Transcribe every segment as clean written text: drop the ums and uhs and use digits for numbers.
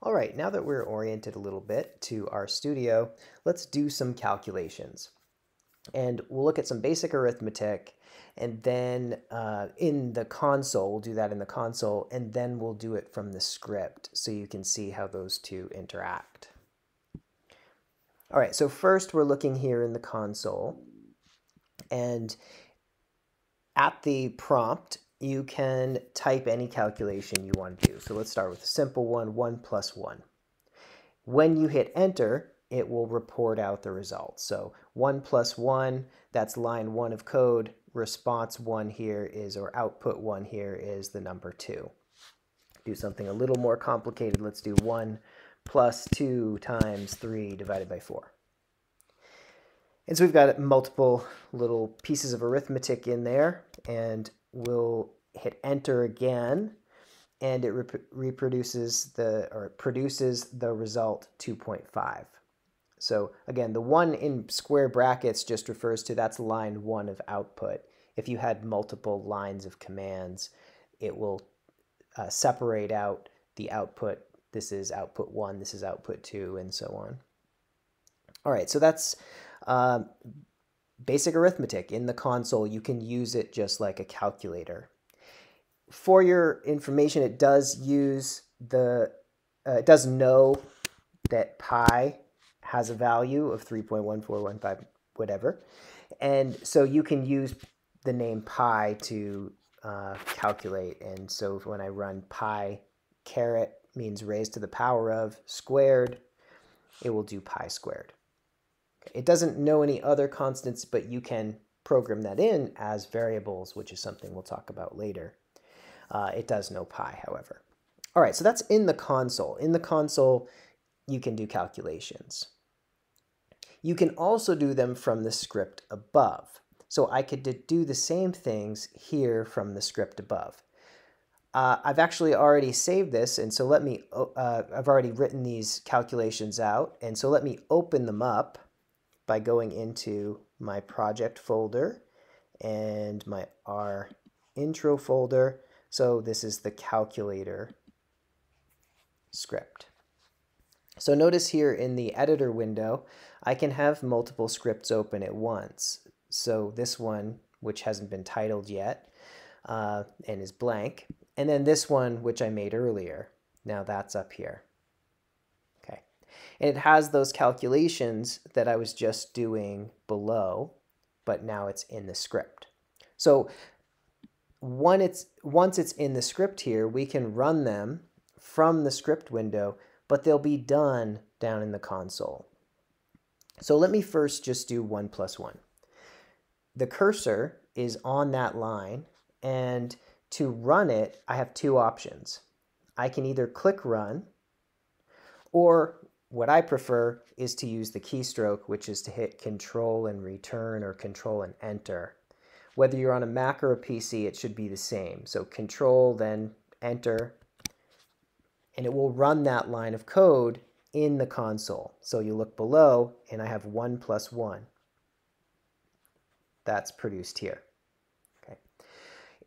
All right, now that we're oriented a little bit to our studio, let's do some calculations. And we'll look at some basic arithmetic, and then in the console, we'll do that in the console, and then we'll do it from the script so you can see how those two interact. All right, so first we're looking here in the console, and at the prompt, you can type any calculation you want to do. So let's start with a simple one, 1 plus 1. When you hit enter, it will report out the results. So 1 plus 1, that's line 1 of code. Response 1 here is, or output 1 here is the number 2. Do something a little more complicated. Let's do 1 plus 2 times 3 divided by 4. And so we've got multiple little pieces of arithmetic in there, and we'll hit enter again, and it produces the result 2.5. So again, the 1 in square brackets just refers to that's line 1 of output. If you had multiple lines of commands, it will separate out the output. This is output 1, this is output 2, and so on. All right, so that's basic arithmetic. In the console, you can use it just like a calculator. For your information, it does use it does know that pi has a value of 3.1415 whatever, and so you can use the name pi to calculate. And so when I run pi caret means raised to the power of squared, it will do pi squared. It doesn't know any other constants, but you can program that in as variables, which is something we'll talk about later. It does know pi, however. All right, so that's in the console. In the console, you can do calculations. You can also do them from the script above. So I could do the same things here from the script above. I've actually already saved this, and so let me, I've already written these calculations out, and so let me open them up by going into my project folder and my R intro folder. So this is the calculator script. So notice here in the editor window, I can have multiple scripts open at once. So this one, which hasn't been titled yet and is blank, and then this one, which I made earlier. Now that's up here. And it has those calculations that I was just doing below, but now it's in the script. So once it's in the script here, we can run them from the script window, but they'll be done down in the console. So let me first just do 1 plus 1. The cursor is on that line, and to run it, I have two options. I can either click run, or what I prefer is to use the keystroke, which is to hit Control and return or Control and enter. Whether you're on a Mac or a PC, it should be the same. So Control, then enter, and it will run that line of code in the console. So you look below, and I have 1 plus 1. That's produced here. Okay.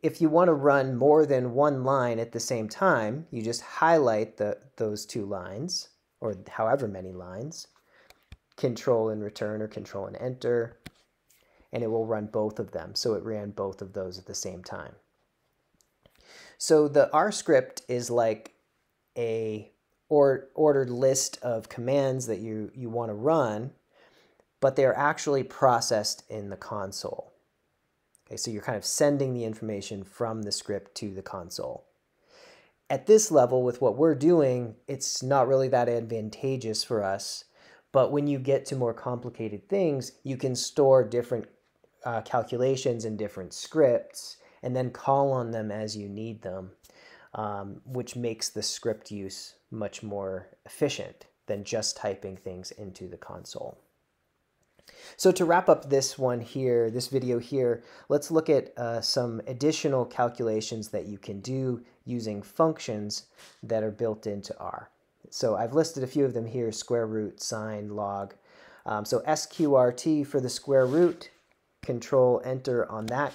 If you want to run more than one line at the same time, you just highlight those two lines, or however many lines, Control and return or Control and enter, and it will run both of them. So it ran both of those at the same time. So the R script is like a ordered list of commands that you want to run, but they're actually processed in the console. Okay, so you're kind of sending the information from the script to the console. At this level, with what we're doing, it's not really that advantageous for us. But when you get to more complicated things, you can store different calculations in different scripts and then call on them as you need them, which makes the script use much more efficient than just typing things into the console. So to wrap up this one here, this video here, let's look at some additional calculations that you can do using functions that are built into R. So I've listed a few of them here: square root, sine, log. So sqrt for the square root, Control enter on that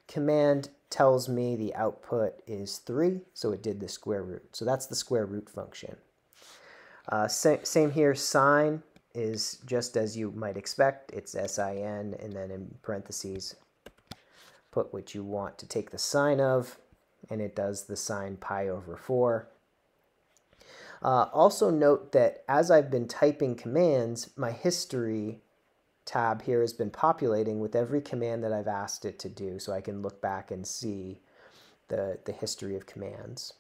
command tells me the output is 3, so it did the square root. So that's the square root function. Same here, sine is just as you might expect. It's sin, and then in parentheses, put what you want to take the sine of, and it does the sine pi over 4. Also note that as I've been typing commands, my history tab here has been populating with every command that I've asked it to do, so I can look back and see the history of commands.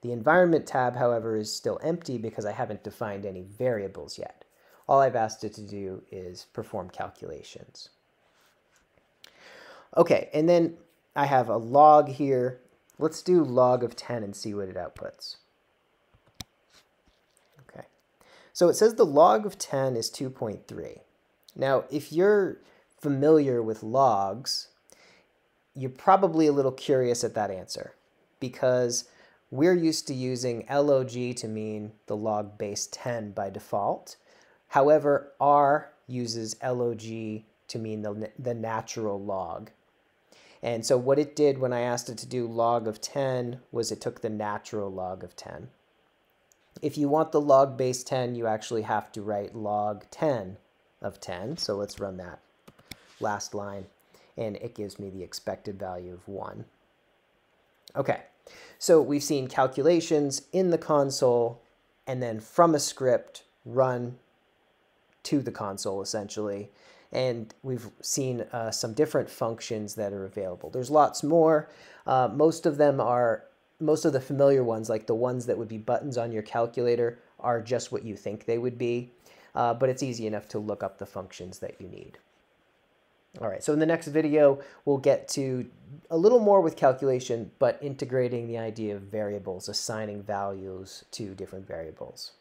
The environment tab, however, is still empty because I haven't defined any variables yet. All I've asked it to do is perform calculations. Okay, and then I have a log here. Let's do log of 10 and see what it outputs. Okay, so it says the log of 10 is 2.3. Now, if you're familiar with logs, you're probably a little curious at that answer because we're used to using log to mean the log base 10 by default. However, R uses log to mean the natural log. And so what it did when I asked it to do log of 10 was it took the natural log of 10. If you want the log base 10, you actually have to write log 10 of 10. So let's run that last line, and it gives me the expected value of 1. Okay, so we've seen calculations in the console, and then from a script run to the console, essentially. And we've seen some different functions that are available. There's lots more. Most of the familiar ones, like the ones that would be buttons on your calculator, are just what you think they would be. But it's easy enough to look up the functions that you need. All right, so in the next video, we'll get to a little more with calculation, but integrating the idea of variables, assigning values to different variables.